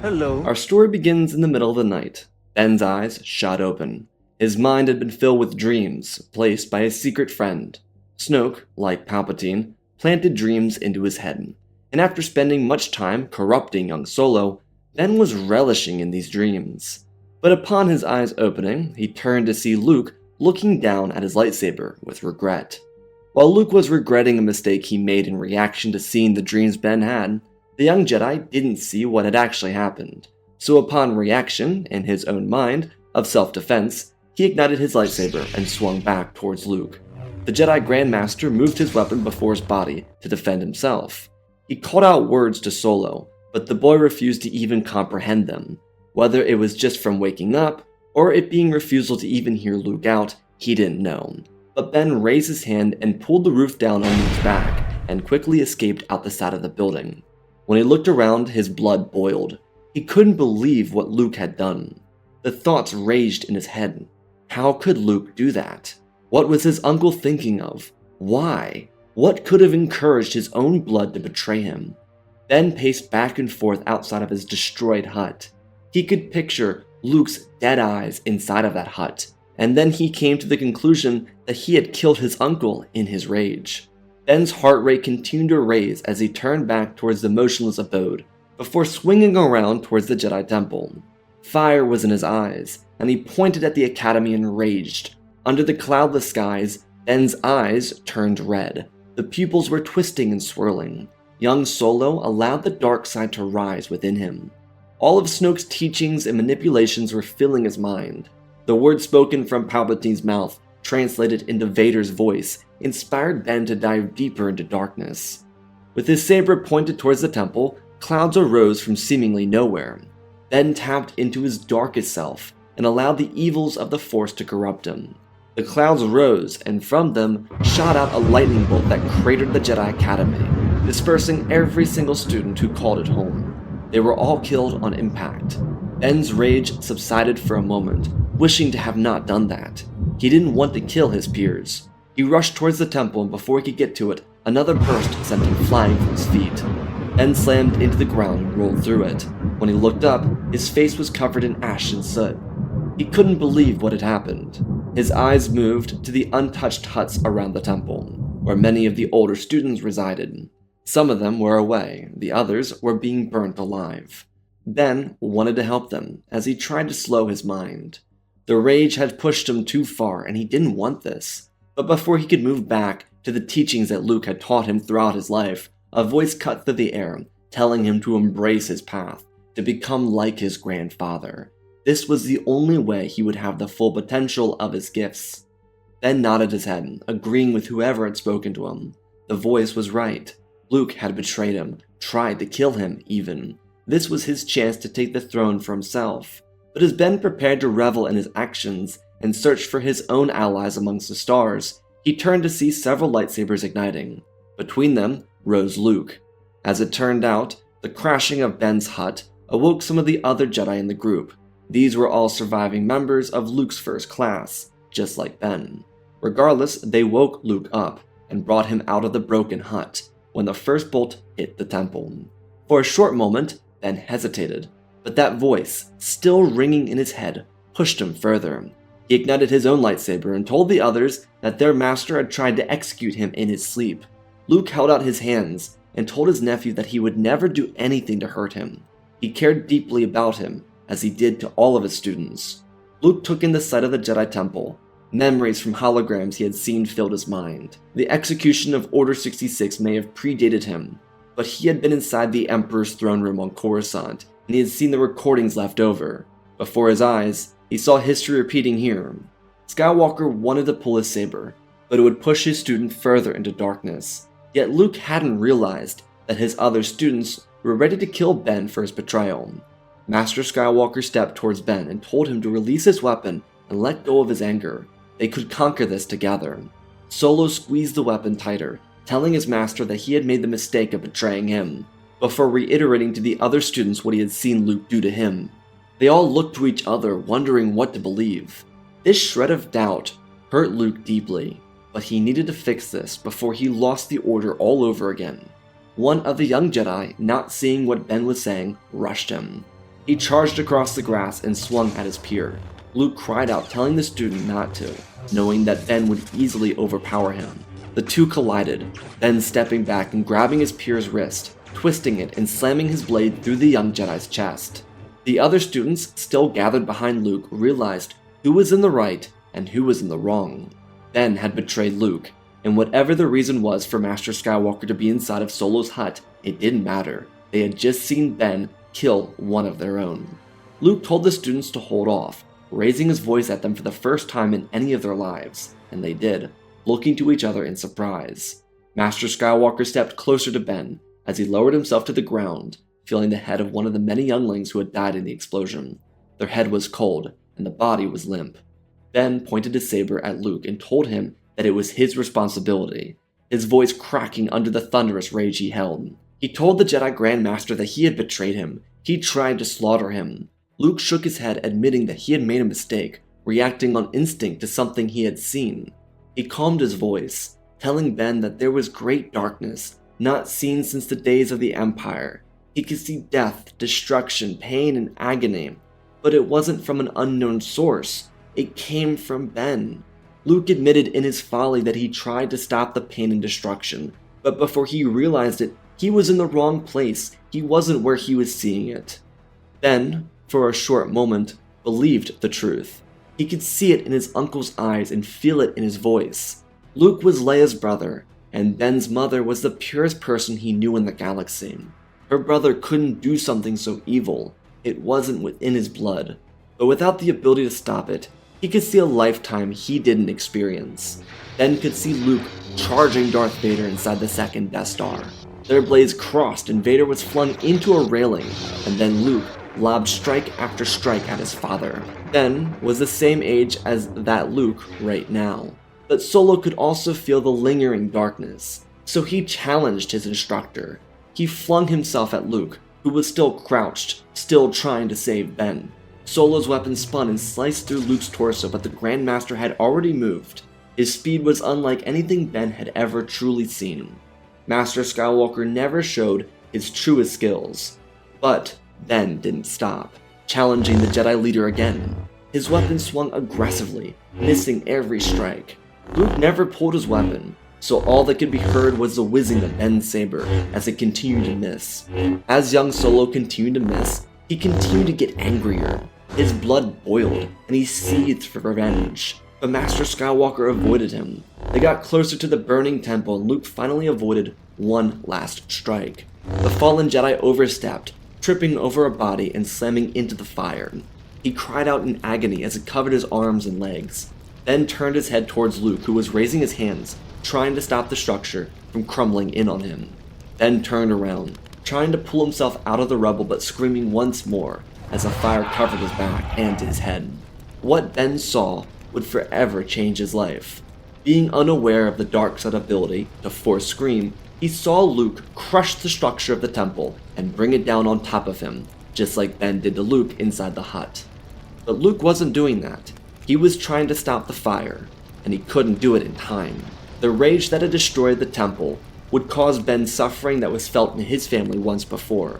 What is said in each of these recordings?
Hello. Our story begins in the middle of the night. Ben's eyes shot open. His mind had been filled with dreams placed by his secret friend. Snoke, like Palpatine, planted dreams into his head, and after spending much time corrupting young Solo, Ben was relishing in these dreams. But upon his eyes opening, he turned to see Luke looking down at his lightsaber with regret. While Luke was regretting a mistake he made in reaction to seeing the dreams Ben had, the young Jedi didn't see what had actually happened, so upon reaction, in his own mind, of self-defense, he ignited his lightsaber and swung back towards Luke. The Jedi Grandmaster moved his weapon before his body to defend himself. He called out words to Solo, but the boy refused to even comprehend them. Whether it was just from waking up, or it being refusal to even hear Luke out, he didn't know. But Ben raised his hand and pulled the roof down on Luke's back, and quickly escaped out the side of the building. When he looked around, his blood boiled. He couldn't believe what Luke had done. The thoughts raged in his head. How could Luke do that? What was his uncle thinking of? Why? What could have encouraged his own blood to betray him? Ben paced back and forth outside of his destroyed hut. He could picture Luke's dead eyes inside of that hut, and then he came to the conclusion that he had killed his uncle in his rage. Ben's heart rate continued to raise as he turned back towards the motionless abode, before swinging around towards the Jedi Temple. Fire was in his eyes, and he pointed at the Academy enraged. Under the cloudless skies, Ben's eyes turned red. The pupils were twisting and swirling. Young Solo allowed the dark side to rise within him. All of Snoke's teachings and manipulations were filling his mind. The words spoken from Palpatine's mouth, translated into Vader's voice, inspired Ben to dive deeper into darkness. With his saber pointed towards the temple, clouds arose from seemingly nowhere. Ben tapped into his darkest self and allowed the evils of the Force to corrupt him. The clouds rose, and from them shot out a lightning bolt that cratered the Jedi Academy, dispersing every single student who called it home. They were all killed on impact. Ben's rage subsided for a moment, wishing to have not done that. He didn't want to kill his peers. He rushed towards the temple, and before he could get to it, another burst sent him flying from his feet. Ben slammed into the ground and rolled through it. When he looked up, his face was covered in ash and soot. He couldn't believe what had happened. His eyes moved to the untouched huts around the temple, where many of the older students resided. Some of them were away, the others were being burnt alive. Ben wanted to help them, as he tried to slow his mind. The rage had pushed him too far, and he didn't want this. But before he could move back to the teachings that Luke had taught him throughout his life, a voice cut through the air, telling him to embrace his path, to become like his grandfather. This was the only way he would have the full potential of his gifts. Ben nodded his head, agreeing with whoever had spoken to him. The voice was right. Luke had betrayed him, tried to kill him even. This was his chance to take the throne for himself. But as Ben prepared to revel in his actions and search for his own allies amongst the stars, he turned to see several lightsabers igniting. Between them rose Luke. As it turned out, the crashing of Ben's hut awoke some of the other Jedi in the group. These were all surviving members of Luke's first class, just like Ben. Regardless, they woke Luke up and brought him out of the broken hut when the first bolt hit the temple. For a short moment, Ben hesitated, but that voice, still ringing in his head, pushed him further. He ignited his own lightsaber and told the others that their master had tried to execute him in his sleep. Luke held out his hands and told his nephew that he would never do anything to hurt him. He cared deeply about him, as he did to all of his students. Luke took in the sight of the Jedi Temple. Memories from holograms he had seen filled his mind. The execution of Order 66 may have predated him, but he had been inside the Emperor's throne room on Coruscant, and he had seen the recordings left over. Before his eyes, he saw history repeating here. Skywalker wanted to pull his saber, but it would push his student further into darkness. Yet Luke hadn't realized that his other students were ready to kill Ben for his betrayal. Master Skywalker stepped towards Ben and told him to release his weapon and let go of his anger. They could conquer this together. Solo squeezed the weapon tighter, telling his master that he had made the mistake of betraying him, before reiterating to the other students what he had seen Luke do to him. They all looked to each other, wondering what to believe. This shred of doubt hurt Luke deeply, but he needed to fix this before he lost the order all over again. One of the young Jedi, not seeing what Ben was saying, rushed him. He charged across the grass and swung at his peer. Luke cried out, telling the student not to, knowing that Ben would easily overpower him. The two collided, Ben stepping back and grabbing his peer's wrist, twisting it and slamming his blade through the young Jedi's chest. The other students, still gathered behind Luke, realized who was in the right and who was in the wrong. Ben had betrayed Luke, and whatever the reason was for Master Skywalker to be inside of Solo's hut, it didn't matter. They had just seen Ben kill one of their own. Luke told the students to hold off, raising his voice at them for the first time in any of their lives, and they did, looking to each other in surprise. Master Skywalker stepped closer to Ben as he lowered himself to the ground, feeling the head of one of the many younglings who had died in the explosion. Their head was cold, and the body was limp. Ben pointed his saber at Luke and told him that it was his responsibility, his voice cracking under the thunderous rage he held. He told the Jedi Grand Master that he had betrayed him. He tried to slaughter him. Luke shook his head, admitting that he had made a mistake, reacting on instinct to something he had seen. He calmed his voice, telling Ben that there was great darkness, not seen since the days of the Empire. He could see death, destruction, pain, and agony, but it wasn't from an unknown source. It came from Ben. Luke admitted in his folly that he tried to stop the pain and destruction, but before he realized it, he was in the wrong place. He wasn't where he was seeing it. Ben, for a short moment, believed the truth. He could see it in his uncle's eyes and feel it in his voice. Luke was Leia's brother, and Ben's mother was the purest person he knew in the galaxy. Her brother couldn't do something so evil. It wasn't within his blood. But without the ability to stop it, he could see a lifetime he didn't experience. Ben could see Luke charging Darth Vader inside the second Death Star. Their blades crossed and Vader was flung into a railing, and then Luke lobbed strike after strike at his father. Ben was the same age as that Luke right now. But Solo could also feel the lingering darkness, so he challenged his instructor. He flung himself at Luke, who was still crouched, still trying to save Ben. Solo's weapon spun and sliced through Luke's torso, but the Grand Master had already moved. His speed was unlike anything Ben had ever truly seen. Master Skywalker never showed his truest skills. But Ben didn't stop, challenging the Jedi leader again. His weapon swung aggressively, missing every strike. Luke never pulled his weapon, so all that could be heard was the whizzing of Ben's saber as it continued to miss. As young Solo continued to miss, he continued to get angrier. His blood boiled, and he seethed for revenge. But Master Skywalker avoided him. They got closer to the burning temple, and Luke finally avoided one last strike. The fallen Jedi overstepped, tripping over a body and slamming into the fire. He cried out in agony as it covered his arms and legs, then turned his head towards Luke, who was raising his hands, trying to stop the structure from crumbling in on him. Then turned around, trying to pull himself out of the rubble but screaming once more as the fire covered his back and his head. What Ben saw would forever change his life. Being unaware of the dark side ability to force scream, he saw Luke crush the structure of the temple and bring it down on top of him, just like Ben did to Luke inside the hut. But Luke wasn't doing that. He was trying to stop the fire, and he couldn't do it in time. The rage that had destroyed the temple would cause Ben suffering that was felt in his family once before.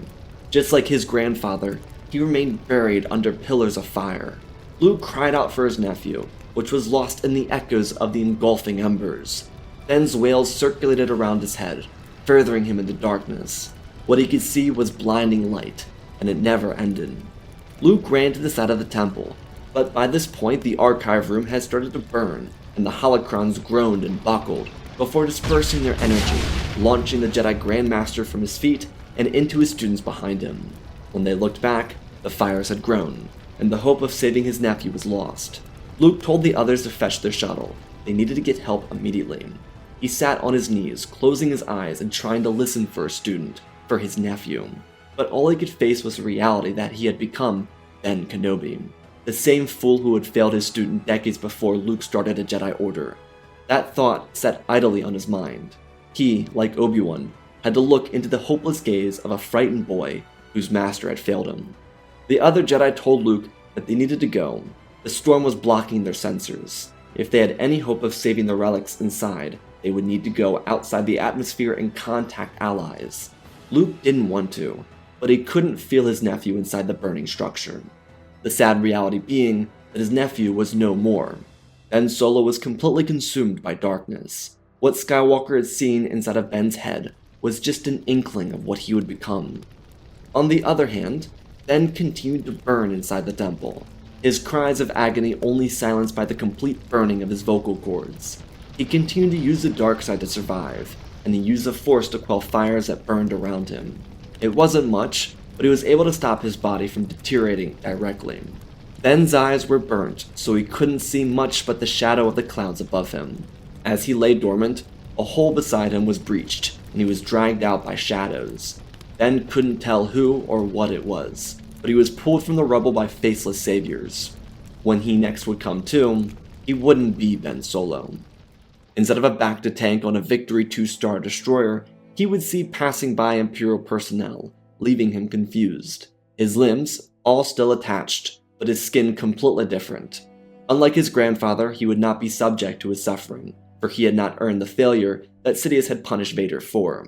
Just like his grandfather, he remained buried under pillars of fire. Luke cried out for his nephew, which was lost in the echoes of the engulfing embers. Ben's wails circulated around his head, furthering him into darkness. What he could see was blinding light, and it never ended. Luke ran to the side of the temple, but by this point the archive room had started to burn, and the holocrons groaned and buckled before dispersing their energy, launching the Jedi Grand Master from his feet and into his students behind him. When they looked back, the fires had grown, and the hope of saving his nephew was lost. Luke told the others to fetch their shuttle. They needed to get help immediately. He sat on his knees, closing his eyes and trying to listen for a student, for his nephew. But all he could face was the reality that he had become Ben Kenobi, the same fool who had failed his student decades before Luke started a Jedi Order. That thought sat idly on his mind. He, like Obi-Wan, had to look into the hopeless gaze of a frightened boy whose master had failed him. The other Jedi told Luke that they needed to go. The storm was blocking their sensors. If they had any hope of saving the relics inside, they would need to go outside the atmosphere and contact allies. Luke didn't want to. but he couldn't feel his nephew inside the burning structure. The sad reality being that his nephew was no more. Ben Solo was completely consumed by darkness. What Skywalker had seen inside of Ben's head was just an inkling of what he would become. On the other hand, Ben continued to burn inside the temple, his cries of agony only silenced by the complete burning of his vocal cords. He continued to use the dark side to survive, and he used the Force to quell fires that burned around him. It wasn't much, but he was able to stop his body from deteriorating directly. Ben's eyes were burnt, so he couldn't see much but the shadow of the clouds above him. As he lay dormant, a hole beside him was breached, and he was dragged out by shadows. Ben couldn't tell who or what it was, but he was pulled from the rubble by faceless saviors. When he next would come to, he wouldn't be Ben Solo. Instead of a bacta tank on a Victory 2-star destroyer, he would see passing by Imperial personnel, leaving him confused. His limbs, all still attached, but his skin completely different. Unlike his grandfather, he would not be subject to his suffering, for he had not earned the failure that Sidious had punished Vader for.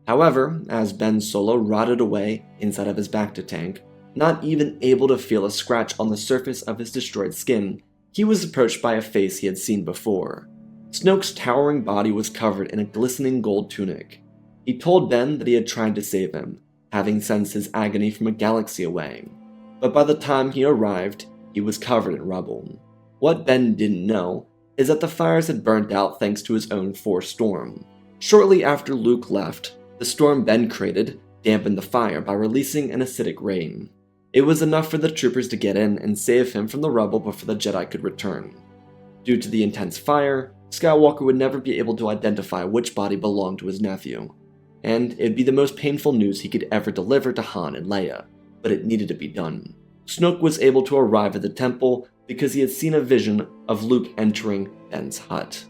However, as Ben Solo rotted away inside of his bacta tank, not even able to feel a scratch on the surface of his destroyed skin, he was approached by a face he had seen before. Snoke's towering body was covered in a glistening gold tunic. He told Ben that he had tried to save him, having sensed his agony from a galaxy away. But by the time he arrived, he was covered in rubble. What Ben didn't know is that the fires had burnt out thanks to his own Force storm. Shortly after Luke left, the storm Ben created dampened the fire by releasing an acidic rain. It was enough for the troopers to get in and save him from the rubble before the Jedi could return. Due to the intense fire, Skywalker would never be able to identify which body belonged to his nephew, and it'd be the most painful news he could ever deliver to Han and Leia, but it needed to be done. Snoke was able to arrive at the temple because he had seen a vision of Luke entering Ben's hut.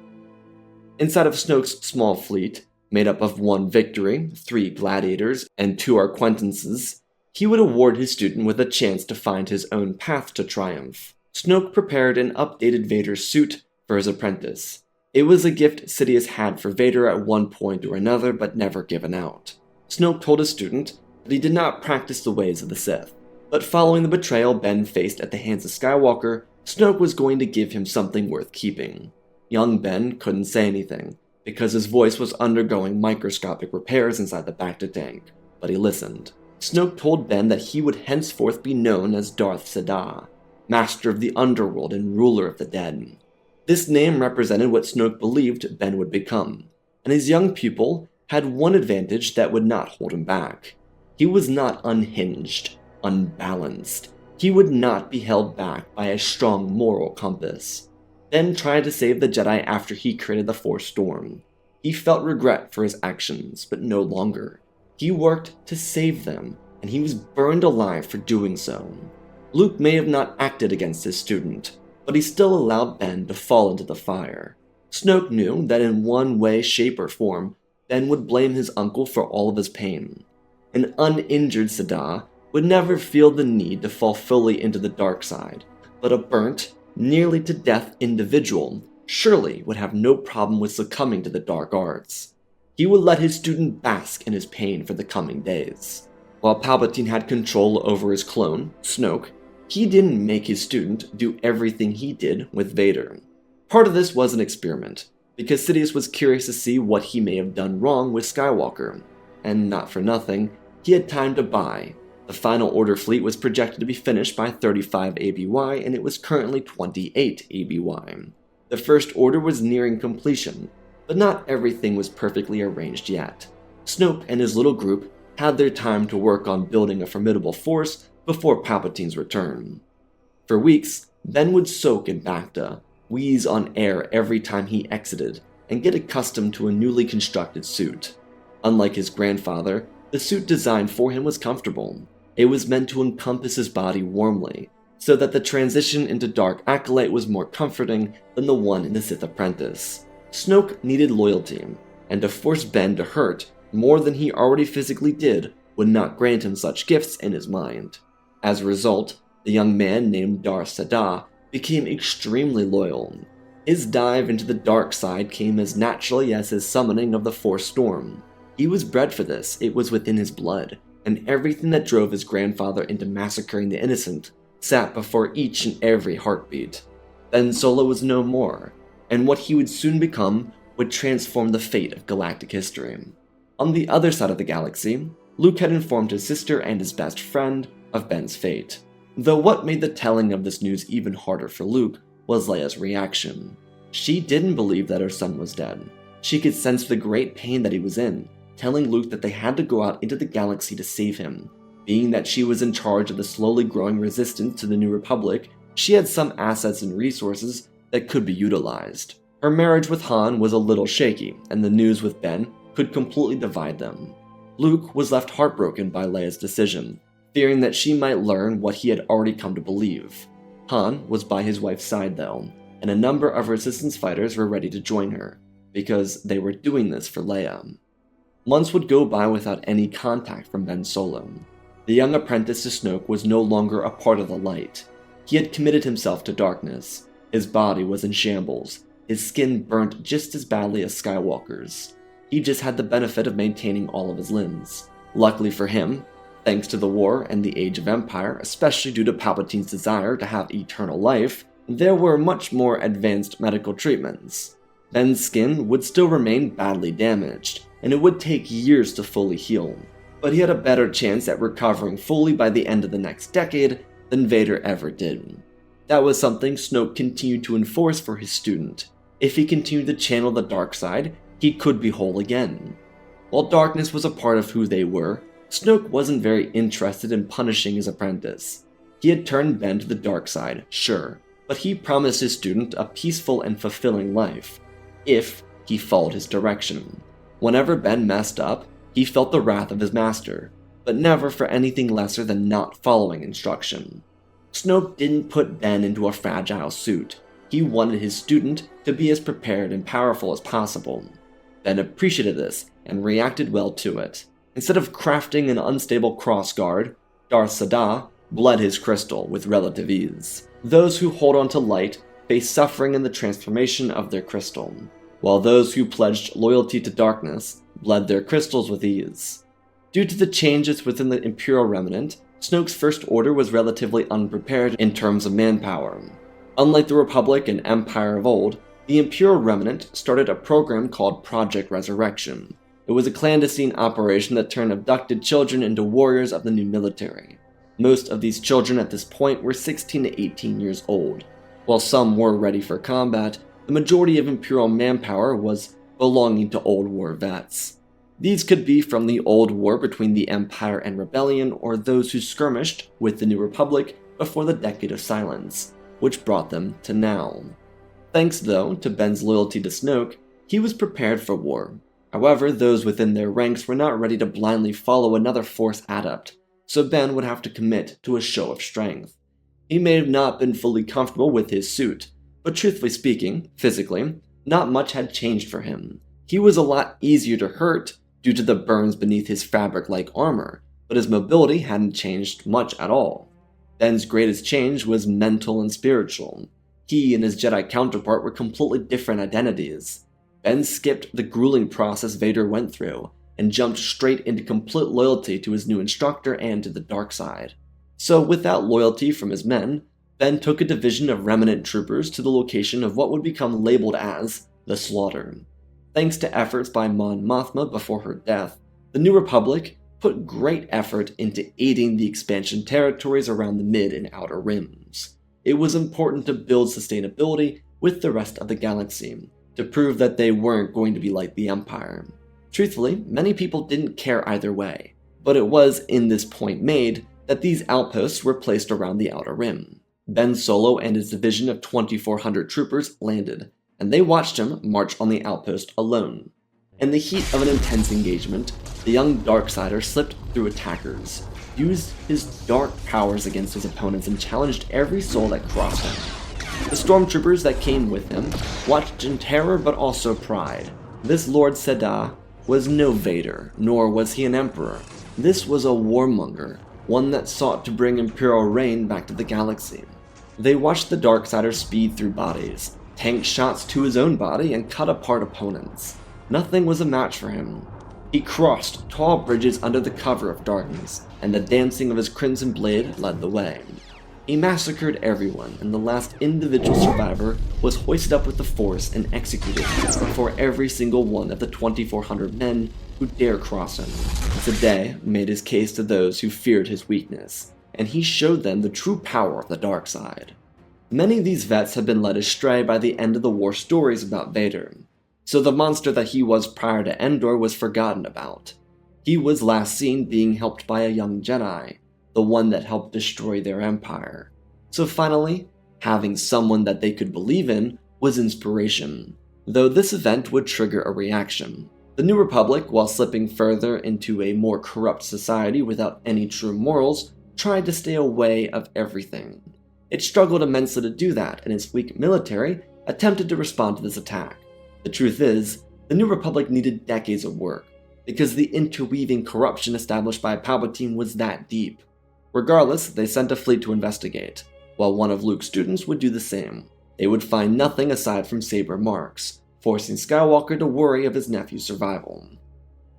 Inside of Snoke's small fleet, made up of 1 Victory, 3 Gladiators, and 2 Arquentances, he would award his student with a chance to find his own path to triumph. Snoke prepared an updated Vader suit for his apprentice. It was a gift Sidious had for Vader at one point or another, but never given out. Snoke told his student that he did not practice the ways of the Sith, but following the betrayal Ben faced at the hands of Skywalker, Snoke was going to give him something worth keeping. Young Ben couldn't say anything, because his voice was undergoing microscopic repairs inside the bacta tank, but he listened. Snoke told Ben that he would henceforth be known as Darth Sadada, master of the underworld and ruler of the dead. This name represented what Snoke believed Ben would become, and his young pupil had one advantage that would not hold him back. He was not unhinged, unbalanced. He would not be held back by a strong moral compass. Ben tried to save the Jedi after he created the Force storm. He felt regret for his actions, but no longer. He worked to save them, and he was burned alive for doing so. Luke may have not acted against his student, but he still allowed Ben to fall into the fire. Snoke knew that in one way, shape, or form, Ben would blame his uncle for all of his pain. An uninjured Sadada would never feel the need to fall fully into the dark side, but a burnt, nearly to death individual surely would have no problem with succumbing to the dark arts. He would let his student bask in his pain for the coming days. While Palpatine had control over his clone, Snoke, he didn't make his student do everything he did with Vader. Part of this was an experiment, because Sidious was curious to see what he may have done wrong with Skywalker, and not for nothing, he had time to buy. The Final Order fleet was projected to be finished by 35 ABY, and it was currently 28 ABY. The First Order was nearing completion, but not everything was perfectly arranged yet. Snoke and his little group had their time to work on building a formidable force before Palpatine's return. For weeks, Ben would soak in bacta, wheeze on air every time he exited, and get accustomed to a newly constructed suit. Unlike his grandfather, the suit designed for him was comfortable. It was meant to encompass his body warmly, so that the transition into Dark Acolyte was more comforting than the one in the Sith Apprentice. Snoke needed loyalty, and to force Ben to hurt more than he already physically did would not grant him such gifts in his mind. As a result, the young man named Darth Sadada became extremely loyal. His dive into the dark side came as naturally as his summoning of the Force storm. He was bred for this, it was within his blood. and everything that drove his grandfather into massacring the innocent sat before each and every heartbeat. Ben Solo was no more, and what he would soon become would transform the fate of galactic history. On the other side of the galaxy, Luke had informed his sister and his best friend of Ben's fate. Though what made the telling of this news even harder for Luke was Leia's reaction. She didn't believe that her son was dead. She could sense the great pain that he was in, telling Luke that they had to go out into the galaxy to save him. Being that she was in charge of the slowly growing resistance to the New Republic, she had some assets and resources that could be utilized. Her marriage with Han was a little shaky, and the news with Ben could completely divide them. Luke was left heartbroken by Leia's decision, fearing that she might learn what he had already come to believe. Han was by his wife's side though, and a number of resistance fighters were ready to join her, because they were doing this for Leia. Months would go by without any contact from Ben Solo. The young apprentice to Snoke was no longer a part of the light. He had committed himself to darkness. His body was in shambles, his skin burnt just as badly as Skywalker's. He just had the benefit of maintaining all of his limbs. Luckily for him, thanks to the war and the Age of Empire, especially due to Palpatine's desire to have eternal life, there were much more advanced medical treatments. Ben's skin would still remain badly damaged, and it would take years to fully heal, but he had a better chance at recovering fully by the end of the next decade than Vader ever did. That was something Snoke continued to enforce for his student. If he continued to channel the dark side, he could be whole again. While darkness was a part of who they were, Snoke wasn't very interested in punishing his apprentice. He had turned Ben to the dark side, sure, but he promised his student a peaceful and fulfilling life, if he followed his direction. Whenever Ben messed up, he felt the wrath of his master, but never for anything lesser than not following instruction. Snoke didn't put Ben into a fragile suit. He wanted his student to be as prepared and powerful as possible. Ben appreciated this and reacted well to it. Instead of crafting an unstable crossguard, Darth Sadada bled his crystal with relative ease. Those who hold on to light face suffering in the transformation of their crystal, while those who pledged loyalty to darkness bled their crystals with ease. Due to the changes within the Imperial Remnant, Snoke's First Order was relatively unprepared in terms of manpower. Unlike the Republic and Empire of old, the Imperial Remnant started a program called Project Resurrection. It was a clandestine operation that turned abducted children into warriors of the new military. Most of these children at this point were 16 to 18 years old. While some were ready for combat, the majority of Imperial manpower was belonging to old war vets. These could be from the old war between the Empire and Rebellion, or those who skirmished with the New Republic before the Decade of Silence, which brought them to now. Thanks, though, to Ben's loyalty to Snoke, he was prepared for war. However, those within their ranks were not ready to blindly follow another Force adept, so Ben would have to commit to a show of strength. He may have not been fully comfortable with his suit, but truthfully speaking, physically, not much had changed for him. He was a lot easier to hurt due to the burns beneath his fabric-like armor, but his mobility hadn't changed much at all. Ben's greatest change was mental and spiritual. He and his Jedi counterpart were completely different identities. Ben skipped the grueling process Vader went through, and jumped straight into complete loyalty to his new instructor and to the dark side. So without loyalty from his men, Ben took a division of remnant troopers to the location of what would become labeled as the Slaughter. Thanks to efforts by Mon Mothma before her death, the New Republic put great effort into aiding the expansion territories around the Mid and Outer Rims. It was important to build sustainability with the rest of the galaxy, to prove that they weren't going to be like the Empire. Truthfully, many people didn't care either way, but it was in this point made that these outposts were placed around the Outer Rim. Ben Solo and his division of 2,400 troopers landed, and they watched him march on the outpost alone. In the heat of an intense engagement, the young Darksider slipped through attackers, used his dark powers against his opponents, and challenged every soul that crossed him. The stormtroopers that came with him watched in terror but also pride. This Lord Sadada was no Vader, nor was he an emperor. This was a warmonger, one that sought to bring imperial reign back to the galaxy. They watched the Darksider speed through bodies, tank shots to his own body, and cut apart opponents. Nothing was a match for him. He crossed tall bridges under the cover of darkness, and the dancing of his crimson blade led the way. He massacred everyone, and the last individual survivor was hoisted up with the Force and executed before every single one of the 2,400 men who dare cross him. Sadada made his case to those who feared his weakness, and he showed them the true power of the dark side. Many of these vets had been led astray by the end of the war stories about Vader, so the monster that he was prior to Endor was forgotten about. He was last seen being helped by a young Jedi, the one that helped destroy their empire. So finally, having someone that they could believe in was inspiration, though this event would trigger a reaction. The New Republic, while slipping further into a more corrupt society without any true morals, tried to stay away of everything. It struggled immensely to do that, and its weak military attempted to respond to this attack. The truth is, the New Republic needed decades of work, because the interweaving corruption established by Palpatine was that deep. Regardless, they sent a fleet to investigate, while one of Luke's students would do the same. They would find nothing aside from saber marks, forcing Skywalker to worry of his nephew's survival.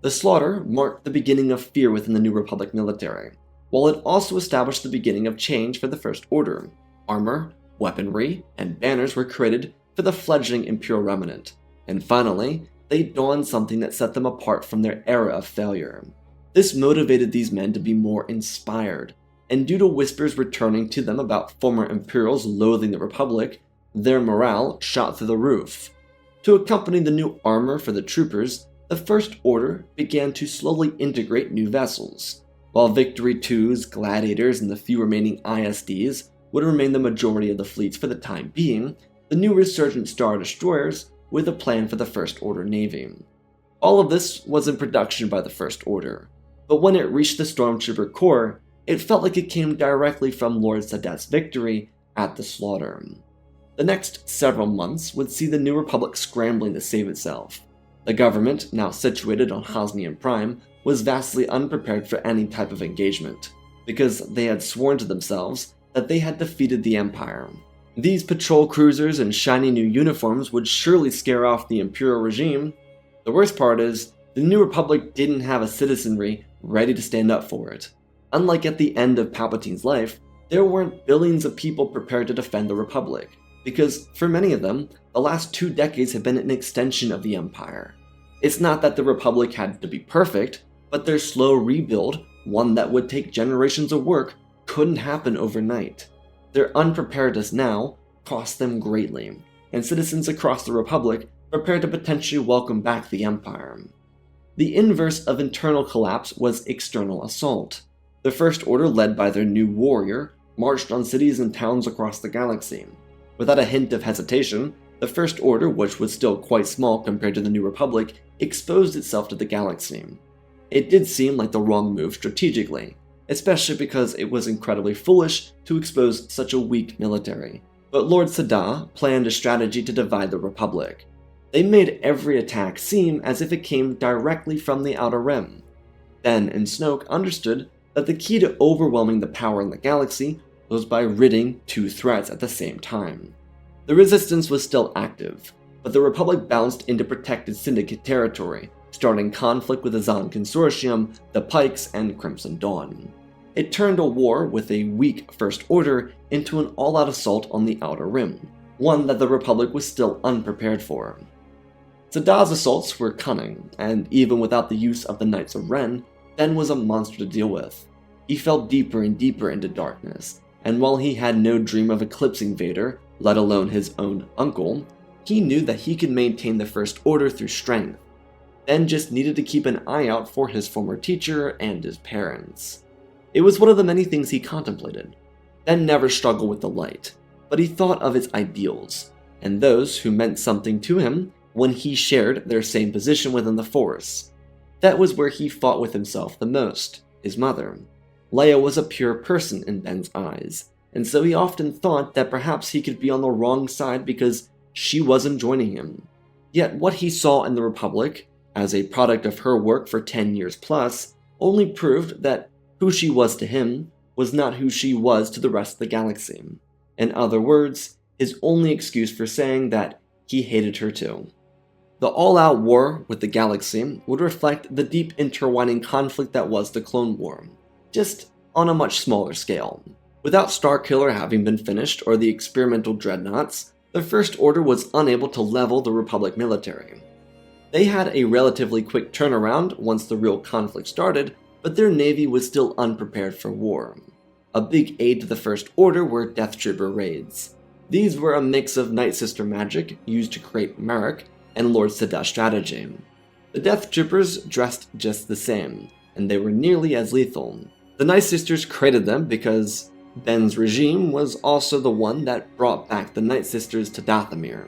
The slaughter marked the beginning of fear within the New Republic military, while it also established the beginning of change for the First Order. Armor, weaponry, and banners were created for the fledgling Imperial Remnant, and finally, they donned something that set them apart from their era of failure. This motivated these men to be more inspired, and due to whispers returning to them about former Imperials loathing the Republic, their morale shot through the roof. To accompany the new armor for the troopers, the First Order began to slowly integrate new vessels. While Victory 2s, Gladiators, and the few remaining ISDs would remain the majority of the fleets for the time being, the new resurgent Star Destroyers with a plan for the First Order Navy. All of this was in production by the First Order, but when it reached the Stormtrooper Corps, it felt like it came directly from Lord Sadada's victory at the slaughter. The next several months would see the New Republic scrambling to save itself. The government, now situated on Hosnian Prime, was vastly unprepared for any type of engagement, because they had sworn to themselves that they had defeated the Empire. These patrol cruisers and shiny new uniforms would surely scare off the Imperial regime. The worst part is, the New Republic didn't have a citizenry ready to stand up for it. Unlike at the end of Palpatine's life, there weren't billions of people prepared to defend the Republic, because for many of them, the last 2 decades have been an extension of the Empire. It's not that the Republic had to be perfect, but their slow rebuild, one that would take generations of work, couldn't happen overnight. Their unpreparedness now cost them greatly, and citizens across the Republic prepared to potentially welcome back the Empire. The inverse of internal collapse was external assault. The First Order, led by their new warrior, marched on cities and towns across the galaxy. Without a hint of hesitation, the First Order, which was still quite small compared to the New Republic, exposed itself to the galaxy. It did seem like the wrong move strategically, especially because it was incredibly foolish to expose such a weak military. But Lord Sadada planned a strategy to divide the Republic. They made every attack seem as if it came directly from the Outer Rim. Ben and Snoke understood that the key to overwhelming the power in the galaxy was by ridding 2 threats at the same time. The resistance was still active, but the Republic bounced into protected Syndicate territory, starting conflict with the Zahn Consortium, the Pikes, and Crimson Dawn. It turned a war with a weak First Order into an all-out assault on the Outer Rim, one that the Republic was still unprepared for. Sadada's assaults were cunning, and even without the use of the Knights of Ren, Ben was a monster to deal with. He fell deeper and deeper into darkness, and while he had no dream of eclipsing Vader, let alone his own uncle, he knew that he could maintain the First Order through strength. Ben just needed to keep an eye out for his former teacher and his parents. It was one of the many things he contemplated. Ben never struggled with the light, but he thought of its ideals, and those who meant something to him when he shared their same position within the Force. That was where he fought with himself the most, his mother. Leia was a pure person in Ben's eyes, and so he often thought that perhaps he could be on the wrong side because she wasn't joining him. Yet what he saw in the Republic, as a product of her work for 10 years plus, only proved that who she was to him was not who she was to the rest of the galaxy. In other words, his only excuse for saying that he hated her too. The all-out war with the galaxy would reflect the deep intertwining conflict that was the Clone War, just on a much smaller scale. Without Starkiller having been finished or the experimental dreadnoughts, the First Order was unable to level the Republic military. They had a relatively quick turnaround once the real conflict started, but their navy was still unprepared for war. A big aid to the First Order were Death Trooper raids. These were a mix of Night Sister magic used to create Merrick and Lord Sadada strategy. The Death Troopers dressed just the same, and they were nearly as lethal. The Night Sisters created them because Ben's regime was also the one that brought back the Night Sisters to Dathomir.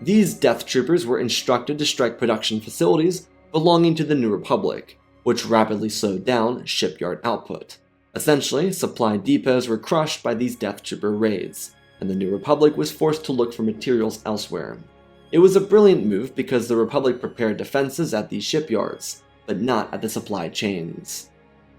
These Death Troopers were instructed to strike production facilities belonging to the New Republic, which rapidly slowed down shipyard output. Essentially, supply depots were crushed by these Death Trooper raids, and the New Republic was forced to look for materials elsewhere. It was a brilliant move because the Republic prepared defenses at these shipyards, but not at the supply chains.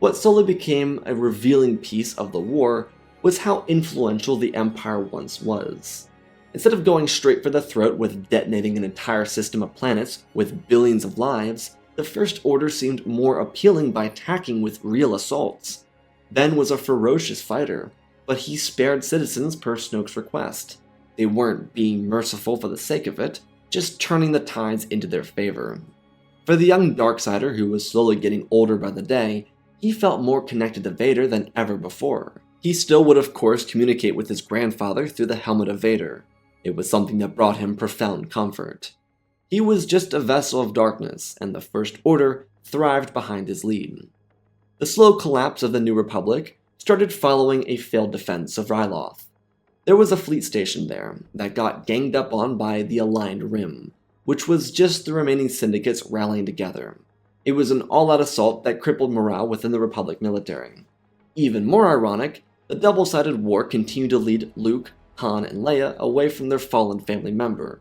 What slowly became a revealing piece of the war was how influential the Empire once was. Instead of going straight for the throat with detonating an entire system of planets with billions of lives, the First Order seemed more appealing by attacking with real assaults. Ben was a ferocious fighter, but he spared citizens per Snoke's request. They weren't being merciful for the sake of it, just turning the tides into their favor. For the young Darksider, who was slowly getting older by the day, he felt more connected to Vader than ever before. He still would of course communicate with his grandfather through the helmet of Vader. It was something that brought him profound comfort. He was just a vessel of darkness, and the First Order thrived behind his lead. The slow collapse of the New Republic started following a failed defense of Ryloth. There was a fleet station there that got ganged up on by the Aligned Rim, which was just the remaining syndicates rallying together. It was an all-out assault that crippled morale within the Republic military. Even more ironic, the double-sided war continued to lead Luke, Han, and Leia away from their fallen family member.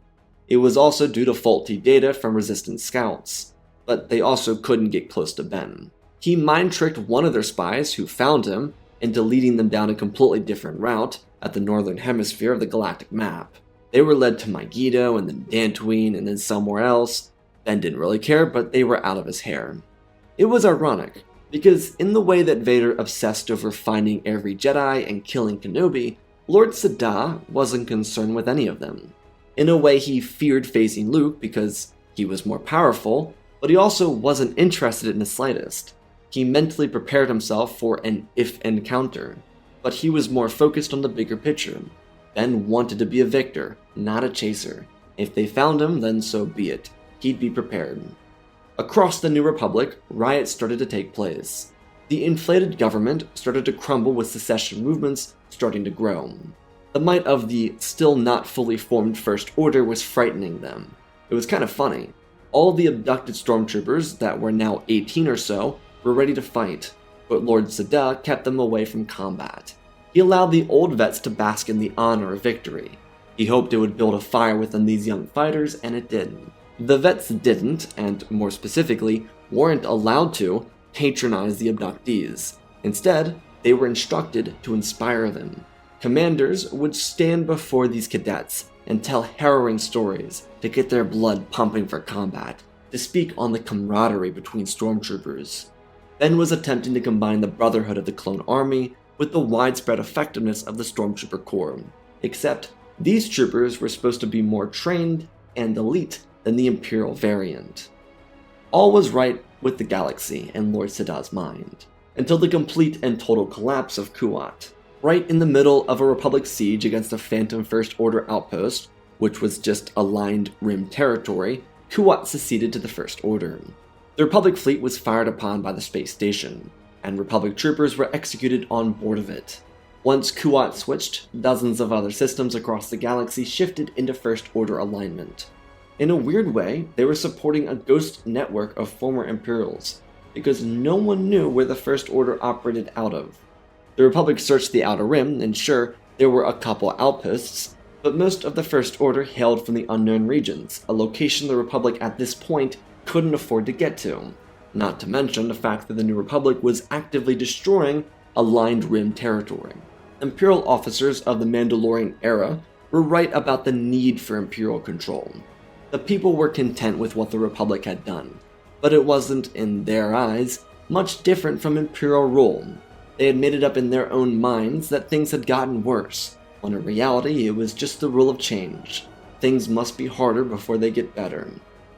It was also due to faulty data from Resistance scouts, but they also couldn't get close to Ben. He mind-tricked one of their spies, who found him, into leading them down a completely different route at the northern hemisphere of the galactic map. They were led to Megiddo, and then Dantooine, and then somewhere else. Ben didn't really care, but they were out of his hair. It was ironic, because in the way that Vader obsessed over finding every Jedi and killing Kenobi, Lord Sadada wasn't concerned with any of them. In a way, he feared facing Luke because he was more powerful, but he also wasn't interested in the slightest. He mentally prepared himself for an if encounter, but he was more focused on the bigger picture. Ben wanted to be a victor, not a chaser. If they found him, then so be it. He'd be prepared. Across the New Republic, riots started to take place. The inflated government started to crumble with secession movements starting to grow. The might of the still not fully formed First Order was frightening them. It was kind of funny. All the abducted stormtroopers, that were now 18 or so, were ready to fight, but Lord Sadada kept them away from combat. He allowed the old vets to bask in the honor of victory. He hoped it would build a fire within these young fighters, and it did. The vets didn't, and more specifically, weren't allowed to, patronize the abductees. Instead, they were instructed to inspire them. Commanders would stand before these cadets and tell harrowing stories to get their blood pumping for combat, to speak on the camaraderie between stormtroopers. Ben was attempting to combine the brotherhood of the clone army with the widespread effectiveness of the stormtrooper corps, except these troopers were supposed to be more trained and elite than the Imperial variant. All was right with the galaxy and Lord Sadada's mind, until the complete and total collapse of Kuat. Right in the middle of a Republic siege against a phantom First Order outpost, which was just aligned Rim territory, Kuat seceded to the First Order. The Republic fleet was fired upon by the space station, and Republic troopers were executed on board of it. Once Kuat switched, dozens of other systems across the galaxy shifted into First Order alignment. In a weird way, they were supporting a ghost network of former Imperials, because no one knew where the First Order operated out of. The Republic searched the Outer Rim, and sure, there were a couple outposts, but most of the First Order hailed from the Unknown Regions, a location the Republic at this point couldn't afford to get to. Not to mention the fact that the New Republic was actively destroying aligned Rim territory. Imperial officers of the Mandalorian era were right about the need for Imperial control. The people were content with what the Republic had done, but it wasn't, in their eyes, much different from Imperial rule. They had made it up in their own minds that things had gotten worse, when in reality it was just the rule of change. Things must be harder before they get better.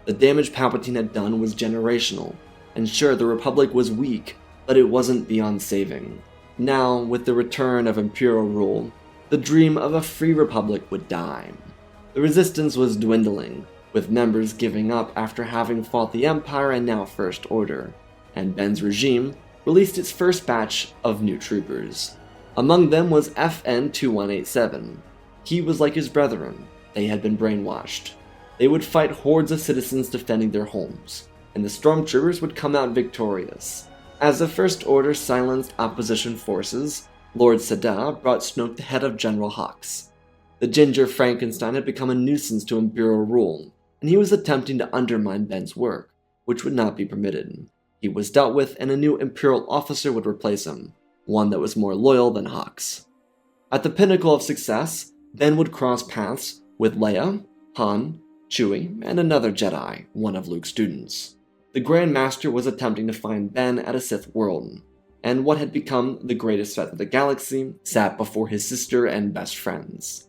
The damage Palpatine had done was generational, and sure, the Republic was weak, but it wasn't beyond saving. Now, with the return of Imperial rule, the dream of a free Republic would die. The resistance was dwindling, with members giving up after having fought the Empire and now First Order, and Ben's regime released its first batch of new troopers. Among them was FN-2187. He was like his brethren. They had been brainwashed. They would fight hordes of citizens defending their homes, and the stormtroopers would come out victorious. As the First Order silenced opposition forces, Lord Sadada brought Snoke the head of General Hux. The ginger Frankenstein had become a nuisance to Imperial rule, and he was attempting to undermine Ben's work, which would not be permitted. He was dealt with, and a new Imperial officer would replace him, one that was more loyal than Hux. At the pinnacle of success, Ben would cross paths with Leia, Han, Chewie, and another Jedi, one of Luke's students. The Grand Master was attempting to find Ben at a Sith world, and what had become the greatest threat to the galaxy sat before his sister and best friends.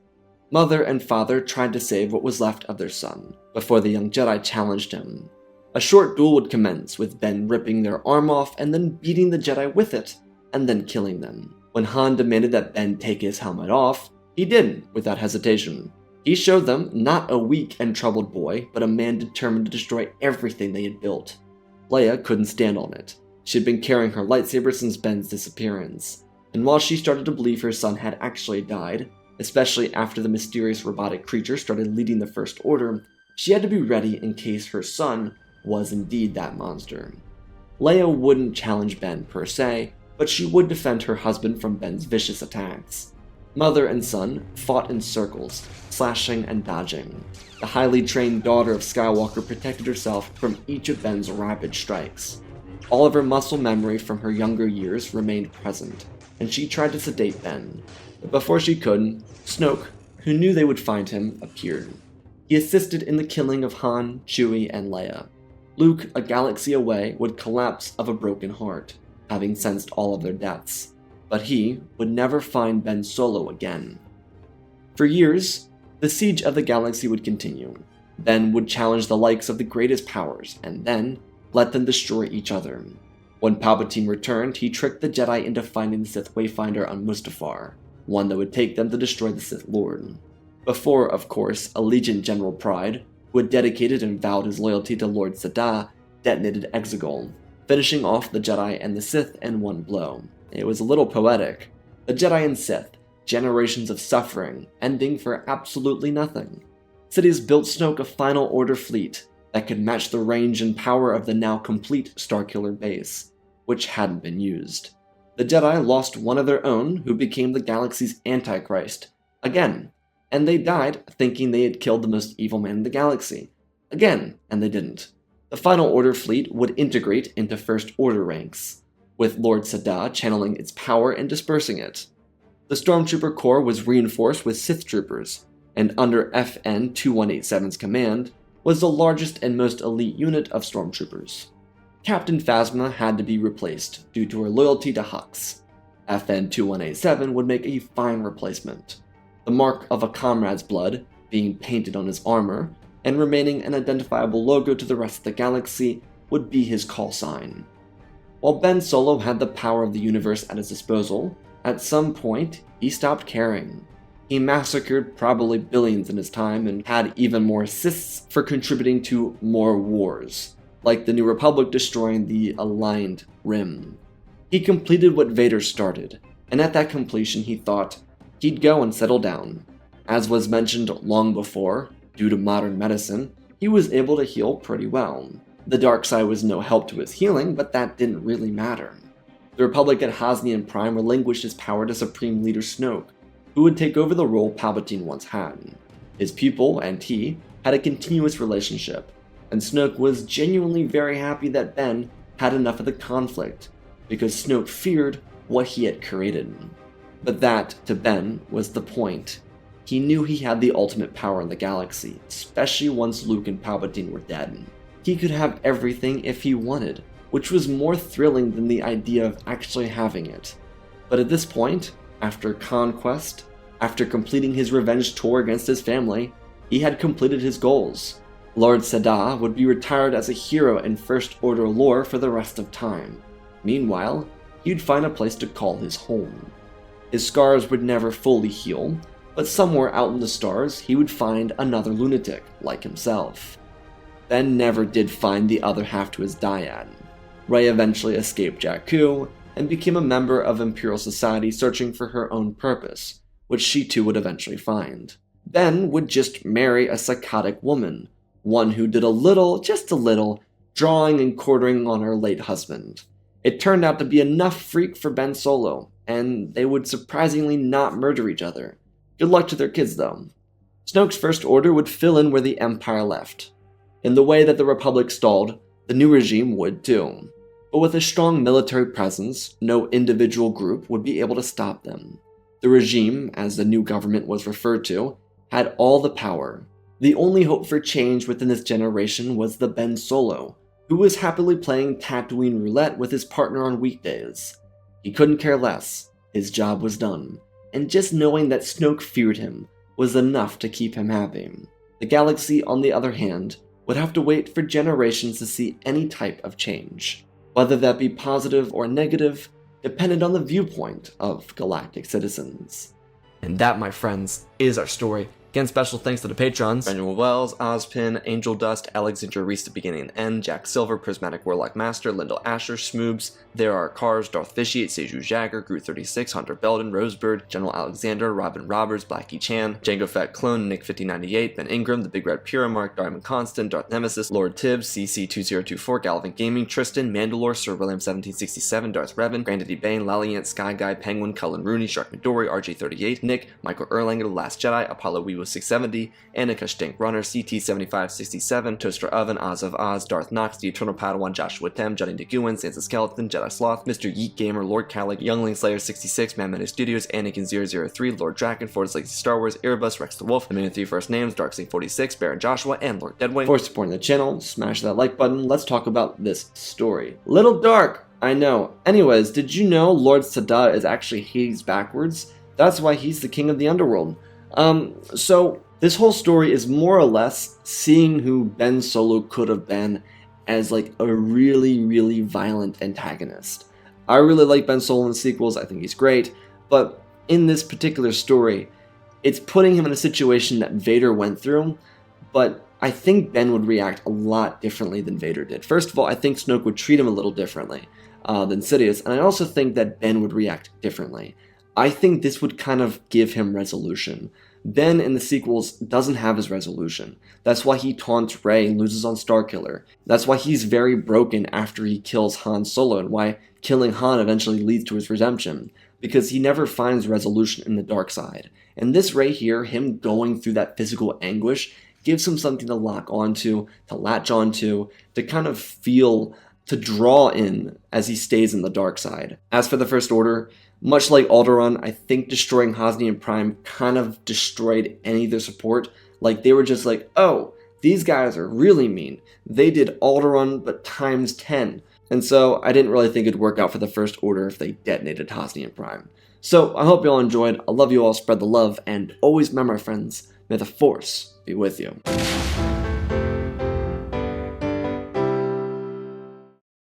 Mother and father tried to save what was left of their son, before the young Jedi challenged him. A short duel would commence, with Ben ripping their arm off and then beating the Jedi with it, and then killing them. When Han demanded that Ben take his helmet off, he did, without hesitation. He showed them not a weak and troubled boy, but a man determined to destroy everything they had built. Leia couldn't stand on it. She had been carrying her lightsaber since Ben's disappearance, and while she started to believe her son had actually died, especially after the mysterious robotic creature started leading the First Order, she had to be ready in case her son was indeed that monster. Leia wouldn't challenge Ben per se, but she would defend her husband from Ben's vicious attacks. Mother and son fought in circles, slashing and dodging. The highly trained daughter of Skywalker protected herself from each of Ben's rapid strikes. All of her muscle memory from her younger years remained present, and she tried to sedate Ben. But before she could, Snoke, who knew they would find him, appeared. He assisted in the killing of Han, Chewie, and Leia. Luke, a galaxy away, would collapse of a broken heart, having sensed all of their deaths. But he would never find Ben Solo again. For years, the siege of the galaxy would continue. Ben would challenge the likes of the greatest powers, and then let them destroy each other. When Palpatine returned, he tricked the Jedi into finding the Sith Wayfinder on Mustafar, one that would take them to destroy the Sith Lord. Before, of course, Allegiant General Pride, who had dedicated and vowed his loyalty to Lord Sadada, detonated Exegol, finishing off the Jedi and the Sith in one blow. It was a little poetic. The Jedi and Sith, generations of suffering, ending for absolutely nothing. Sidious built Snoke a Final Order fleet that could match the range and power of the now complete Starkiller base, which hadn't been used. The Jedi lost one of their own, who became the galaxy's Antichrist, again, and they died thinking they had killed the most evil man in the galaxy, again, and they didn't. The Final Order fleet would integrate into First Order ranks, with Lord Sadada channeling its power and dispersing it. The Stormtrooper Corps was reinforced with Sith troopers, and under FN-2187's command was the largest and most elite unit of Stormtroopers. Captain Phasma had to be replaced due to her loyalty to Hux. FN-2187 would make a fine replacement. The mark of a comrade's blood being painted on his armor, and remaining an identifiable logo to the rest of the galaxy, would be his call sign. While Ben Solo had the power of the universe at his disposal, at some point, he stopped caring. He massacred probably billions in his time and had even more assists for contributing to more wars, like the New Republic destroying the Aligned Rim. He completed what Vader started, and at that completion he thought he'd go and settle down. As was mentioned long before, due to modern medicine, he was able to heal pretty well. The dark side was no help to his healing, but that didn't really matter. The Republic at Hosnian Prime relinquished his power to Supreme Leader Snoke, who would take over the role Palpatine once had. His people and he had a continuous relationship, and Snoke was genuinely very happy that Ben had enough of the conflict, because Snoke feared what he had created. But that, to Ben, was the point. He knew he had the ultimate power in the galaxy, especially once Luke and Palpatine were dead. He could have everything if he wanted, which was more thrilling than the idea of actually having it. But at this point, after conquest, after completing his revenge tour against his family, he had completed his goals. Lord Sadada would be retired as a hero in First Order lore for the rest of time. Meanwhile, he'd find a place to call his home. His scars would never fully heal, but somewhere out in the stars he would find another lunatic like himself. Ben never did find the other half to his dyad. Rey eventually escaped Jakku and became a member of Imperial Society searching for her own purpose, which she too would eventually find. Ben would just marry a psychotic woman, one who did a little, just a little, drawing and quartering on her late husband. It turned out to be enough freak for Ben Solo, and they would surprisingly not murder each other. Good luck to their kids though. Snoke's First Order would fill in where the Empire left. In the way that the Republic stalled, the new regime would too. But with a strong military presence, no individual group would be able to stop them. The regime, as the new government was referred to, had all the power. The only hope for change within this generation was the Ben Solo, who was happily playing Tatooine roulette with his partner on weekdays. He couldn't care less, his job was done, and just knowing that Snoke feared him was enough to keep him happy. The galaxy, on the other hand, would have to wait for generations to see any type of change. Whether that be positive or negative, depended on the viewpoint of galactic citizens. And that, my friends, is our story. Again, special thanks to the patrons: Manuel Wells, Ozpin, Angel Dust, Alexandra Reese, The Beginning and End, Jack Silver, Prismatic Warlock Master, Lyndall Asher, Schmoobs, There Are Cars, Darth Vitiate, Seju Jagger, Groot 36, Hunter Belden, Rosebird, General Alexander, Robin Roberts, Blackie Chan, Django Fat Clone, Nick 5098, Ben Ingram, The Big Red Pura, Mark, Diamond Constant, Darth Nemesis, Lord Tibbs, CC2024, Galvin Gaming, Tristan, Mandalore, Sir William 1767, Darth Revan, Grandaddy Bane, Laliant, Sky Guy, Penguin, Cullen Rooney, Shark Midori, RJ38, Nick, Michael Erlanger, The Last Jedi, Apollo Weewo 670, Annika Stink Runner, CT7567, Toaster Oven, Oz of Oz, Darth Knox, The Eternal Padawan, Joshua Tem, Johnny DeGuin, Sansa Skeleton, Jedi Sloth, Mr. Yeet Gamer, Lord Calic, Youngling Slayer 66, Man Manu Studios, Anakin 003, Lord Draken, Ford's Legacy Star Wars, Erebus, Rex the Wolf, The Man of Three First Names, Darkseid 46, Baron Joshua, and Lord Deadwing. For supporting the channel, smash that like button. Let's talk about this story. Little dark, I know. Anyways, did you know Lord Sadada is actually Hades backwards? That's why he's the king of the underworld. So this whole story is more or less seeing who Ben Solo could have been as like a really, really violent antagonist. I really like Ben Solo in the sequels, I think he's great, but in this particular story, it's putting him in a situation that Vader went through, but I think Ben would react a lot differently than Vader did. First of all, I think Snoke would treat him a little differently than Sidious, and I also think that Ben would react differently. I think this would kind of give him resolution. Ben in the sequels doesn't have his resolution. That's why he taunts Rey and loses on Starkiller. That's why he's very broken after he kills Han Solo, and why killing Han eventually leads to his redemption, because he never finds resolution in the dark side. And this Rey here, him going through that physical anguish, gives him something to lock onto, to latch onto, to kind of feel, to draw in as he stays in the dark side. As for the First Order, much like Alderaan, I think destroying Hosnian Prime kind of destroyed any of their support. Like, they were just like, oh, these guys are really mean. They did Alderaan, but times 10. And so I didn't really think it'd work out for the First Order if they detonated Hosnian Prime. So I hope you all enjoyed. I love you all, spread the love, and always remember, my friends, may the Force be with you.